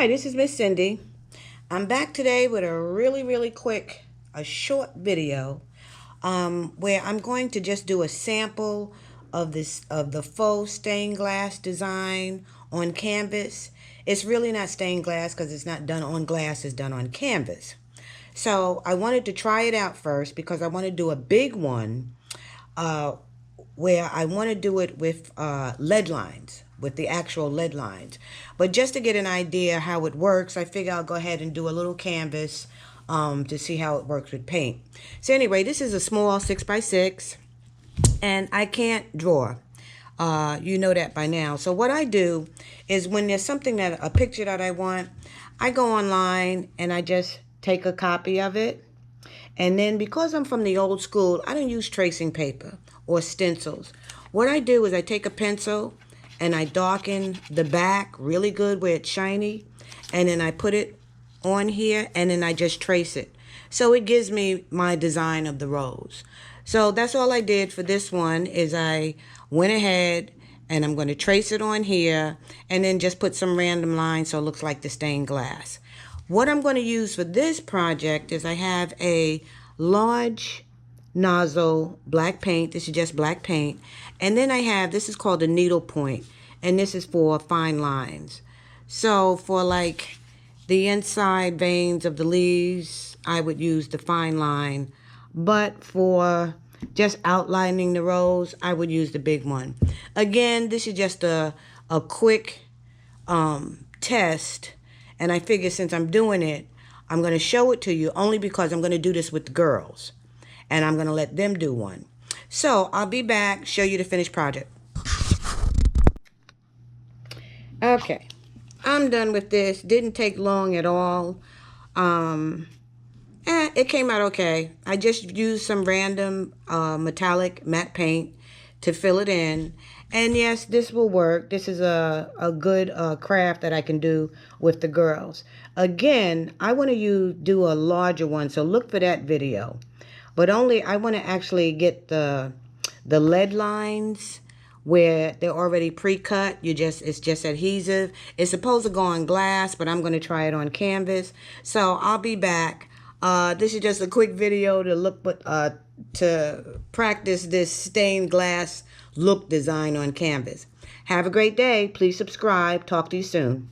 Hi, this is Miss Cindy. I'm back today with a really quick, a short video where I'm going to just do a sample of the faux stained glass design on canvas. It's really not stained glass because it's not done on glass, it's done on canvas. So I wanted to try it out first because I want to do a big one uh, where I want to do it with lead lines, with the actual lead lines. But just to get an idea how it works, I figure I'll go ahead and do a little canvas to see how it works with paint. So anyway, this is a small 6x6, and I can't draw. You know that by now. So what I do is when there's a picture that I want, I go online and I just take a copy of it. And then because I'm from the old school, I don't use tracing paper or stencils. What I do is I take a pencil and I darken the back really good where it's shiny. And then I put it on here and then I just trace it. So it gives me my design of the rose. So that's all I did for this one is I went ahead and I'm going to trace it on here and then just put some random lines so it looks like the stained glass. What I'm going to use for this project is I have a large nozzle black paint. This is just black paint. And then I have, this is called a needle point, and this is for fine lines. So for like the inside veins of the leaves, I would use the fine line. But for just outlining the rose, I would use the big one. Again, this is just a quick test. And I figure since I'm doing it, I'm going to show it to you only because I'm going to do this with the girls. And I'm going to let them do one. So I'll be back, show you the finished project. Okay, I'm done with this. Didn't take long at all. It came out okay. I just used some random metallic matte paint to fill it in. And yes, this will work. This is a good craft that I can do with the girls. Again, I want to do a larger one, so look for that video. But only I want to actually get the lead lines where they're already pre-cut. It's just adhesive. It's supposed to go on glass, but I'm going to try it on canvas. So I'll be back. This is just a quick video to practice this stained glass look design on canvas. Have a great day. Please subscribe. Talk to you soon.